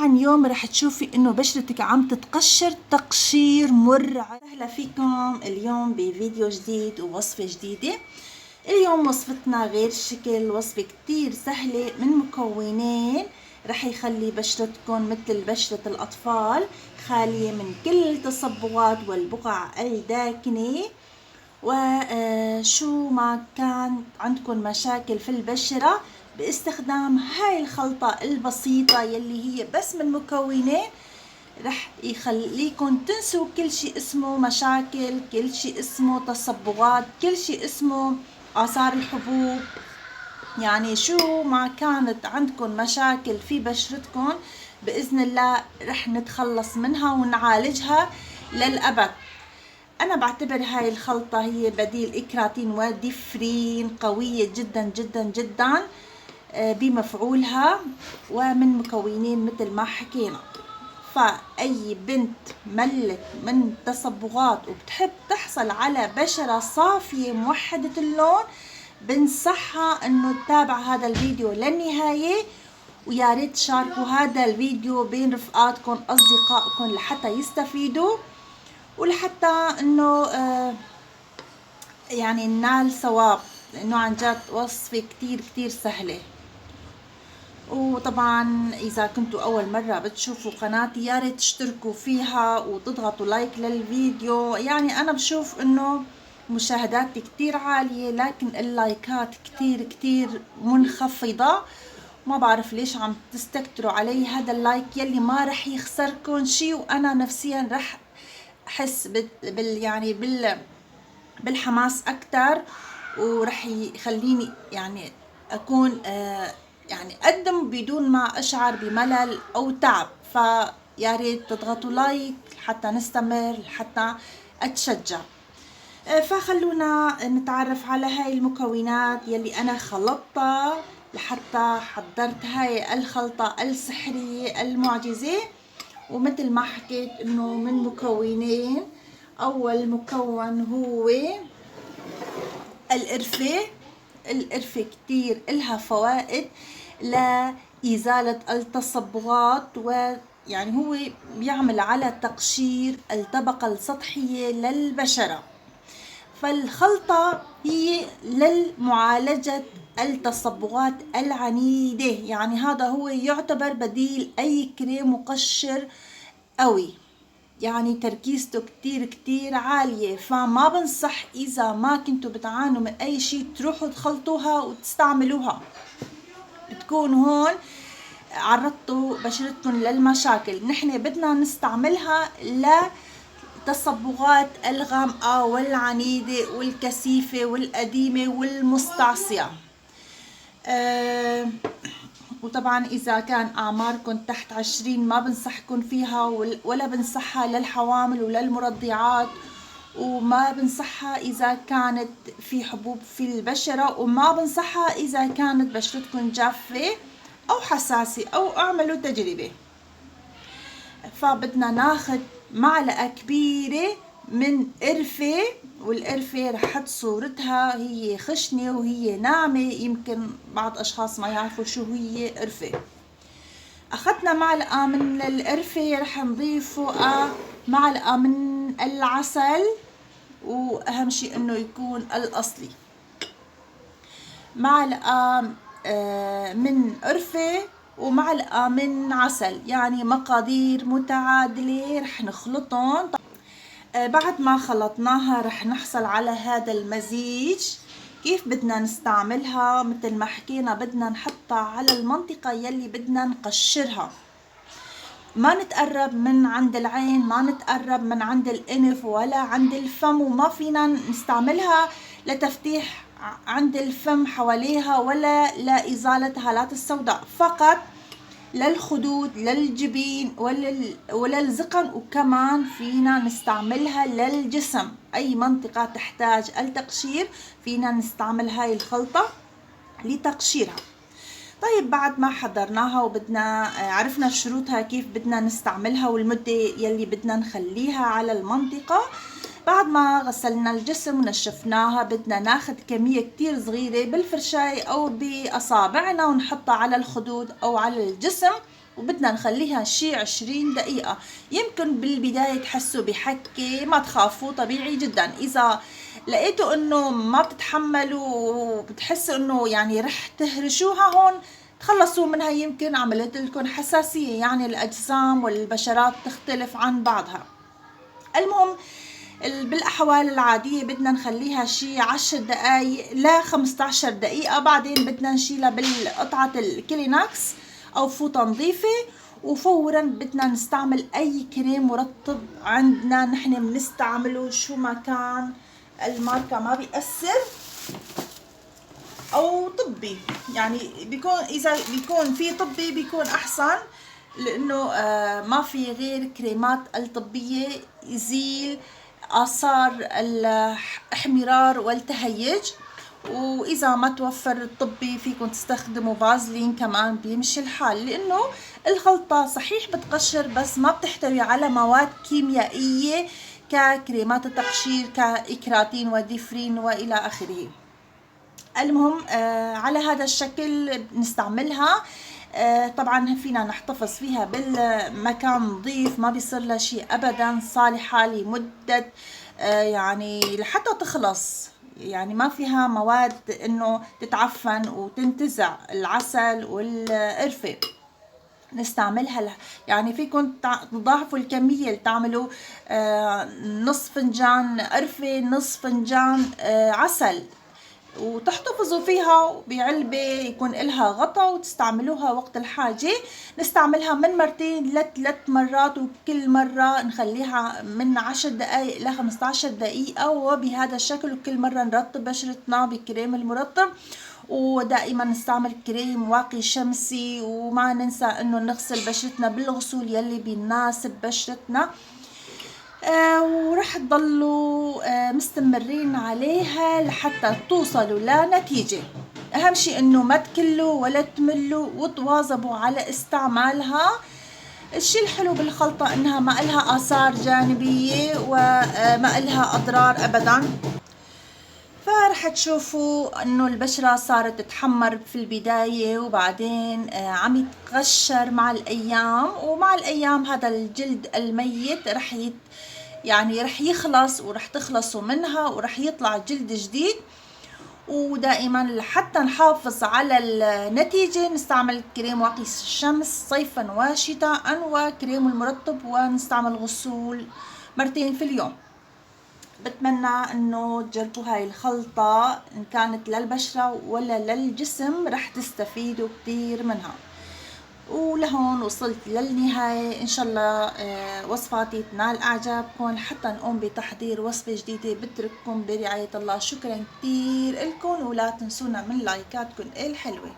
عن يوم رح تشوفي انه بشرتك عم تتقشر تقشير مرعب. اهلا فيكم اليوم بفيديو جديد ووصفة جديدة. اليوم وصفتنا غير شكل، وصفة كتير سهلة من مكونين رح يخلي بشرتكم مثل بشرة الأطفال، خالية من كل التصبغات والبقع الداكنة. وشو ما كان عندكم مشاكل في البشرة باستخدام هاي الخلطة البسيطة يلي هي بس من مكونين رح يخليكم تنسوا كل شي اسمه مشاكل، كل شي اسمه تصبغات، كل شي اسمه آثار الحبوب. يعني شو ما كانت عندكم مشاكل في بشرتكم بإذن الله رح نتخلص منها ونعالجها للأبد. أنا بعتبر هاي الخلطة هي بديل إكراتين وديفرين، قوية جدا جدا جدا بمفعولها ومن مكونين مثل ما حكينا. فأي بنت ملت من تصبغات وبتحب تحصل على بشرة صافية موحدة اللون بنصحها انه تتابع هذا الفيديو للنهاية، ويا ريت تشاركوا هذا الفيديو بين رفقاتكم اصدقائكم لحتى يستفيدوا ولحتى انه يعني ننال ثواب، لانه عن جد وصفة كتير كتير سهلة. وطبعا اذا كنتوا اول مرة بتشوفوا قناتي يا ريت تشتركوا فيها وتضغطوا لايك للفيديو. يعني انا بشوف انه مشاهداتي كتير عالية لكن اللايكات كتير كتير منخفضة، ما بعرف ليش عم تستكتروا علي هذا اللايك يلي ما رح يخسركم شي، وانا نفسيا رح احس بالحماس اكتر، ورح يخليني يعني اكون يعني اقدم بدون ما اشعر بملل او تعب. فيا ريت تضغطوا لايك حتى نستمر، حتى اتشجع. فخلونا نتعرف على هاي المكونات يلي انا خلطتها لحتى حضرت هاي الخلطة السحرية المعجزة. ومثل ما حكيت انه من مكونين. اول مكون هو القرفة. القرفة كتير إلها فوائد لإزالة التصبغات، ويعني هو بيعمل على تقشير الطبقة السطحية للبشرة. فالخلطة هي للمعالجة التصبغات العنيدة، يعني هذا هو يعتبر بديل أي كريم مقشر قوي، يعني تركيزته كتير كتير عالية. فما بنصح إذا ما كنتوا بتعانوا من أي شيء تروحوا تخلطوها وتستعملوها، بتكون هون عرضتوا بشرتكم للمشاكل. نحن بدنا نستعملها لتصبغات الغامقة والعنيدة والكثيفة والقديمة والمستعصية. وطبعا إذا كان أعماركم تحت 20 ما بنصحكم فيها، ولا بنصحها للحوامل وللمرضعات، وما بنصحها إذا كانت في حبوب في البشرة، وما بنصحها إذا كانت بشرتكم جافة أو حساسة أو اعملوا تجربة. فبدنا ناخد معلقة كبيرة من قرفة، والقرفة رح احط صورتها، هي خشنة وهي ناعمة، يمكن بعض اشخاص ما يعرفوا شو هي قرفة. اخذنا معلقة من القرفة رح نضيف فوقها معلقة من العسل، واهم شي انه يكون الاصلي. معلقة من قرفة ومعلقة من عسل، يعني مقادير متعادلة رح نخلطهم. بعد ما خلطناها رح نحصل على هذا المزيج. كيف بدنا نستعملها؟ مثل ما حكينا بدنا نحطها على المنطقة يلي بدنا نقشرها، ما نتقرب من عند العين، ما نتقرب من عند الانف ولا عند الفم، وما فينا نستعملها لتفتيح عند الفم حواليها ولا لإزالة هالات السوداء، فقط للخدود للجبين وللذقن. وكمان فينا نستعملها للجسم، أي منطقة تحتاج التقشير فينا نستعمل هاي الخلطة لتقشيرها. طيب بعد ما حضرناها وبدنا عرفنا شروطها كيف بدنا نستعملها والمدة يلي بدنا نخليها على المنطقة، بعد ما غسلنا الجسم ونشفناها بدنا ناخد كمية كتير صغيرة بالفرشاية أو بأصابعنا ونحطها على الخدود أو على الجسم وبدنا نخليها شي 20 دقيقة. يمكن بالبداية تحسوا بحكة، ما تخافوا، طبيعي جدا. إذا لقيتوا إنه ما بتتحملوا وبتحسوا إنه يعني رح تهرشوها هون، تخلصوا منها. يمكن عملت لكم حساسية، يعني الأجسام والبشرات تختلف عن بعضها. المهم بالأحوال العادية بدنا نخليها شي 10 دقايق ل 15 دقيقة. بعدين بدنا نشيلها بالقطعة الكلينكس أو فوطة نظيفة، وفورا بدنا نستعمل أي كريم مرطب عندنا نحن بنستعمله، شو ما كان الماركة ما بيأثر، أو طبي. يعني بيكون إذا بيكون في طبي بيكون أحسن، لأنه ما في غير كريمات الطبية يزيل آثار الاحمرار والتهيج. وإذا ما توفر الطبي فيكم تستخدموا فازلين كمان بيمشي الحال، لأنه الخلطة صحيح بتقشر بس ما بتحتوي على مواد كيميائية ككريمات التقشير كإكراتين وديفرين وإلى آخره. المهم على هذا الشكل نستعملها. طبعا فينا نحتفظ فيها بالمكان نظيف، ما بيصير لها شيء ابدا، صالحة لمدة يعني لحتى تخلص، يعني ما فيها مواد انه تتعفن وتنتزع العسل والقرفة. نستعملها يعني فيكم تضاعفوا الكمية، تعملوا نص فنجان قرفة، نص فنجان عسل، وتحتفظوا فيها بعلبة يكون إلها غطا وتستعملوها وقت الحاجة. نستعملها من 2 ل 3 مرات، وكل مرة نخليها من 10 دقايق ل 15 دقيقة، وبهذا الشكل. وكل مرة نرطب بشرتنا بكريم المرطب، ودائما نستعمل كريم واقي شمسي، وما ننسى انه نغسل بشرتنا بالغسول يلي بيناسب بشرتنا. ورح تضلوا مستمرين عليها لحتى توصلوا لنتيجة. اهم شيء انه ما تكلوا ولا تملوا، وتواظبوا على استعمالها. الشيء الحلو بالخلطة انها ما لها آثار جانبية وما لها اضرار ابدا. فرح تشوفوا انه البشرة صارت تتحمر في البداية، وبعدين عم يتقشر مع الايام، ومع الايام هذا الجلد الميت يعني رح يخلص، ورح تخلصوا منها، ورح يطلع جلد جديد. ودائما لحتى نحافظ على النتيجة نستعمل كريم واقي الشمس صيفا وشتاء، وكريم المرطب، ونستعمل غسول 2 في اليوم. بتمنى انه تجربوا هاي الخلطة، ان كانت للبشرة ولا للجسم رح تستفيدوا كتير منها. ولهون وصلت للنهاية. إن شاء الله وصفاتي تنال إعجابكم حتى نقوم بتحضير وصفة جديدة. بترككم برعاية الله. شكرا كتير لكم، ولا تنسونا من لايكاتكم الحلوة.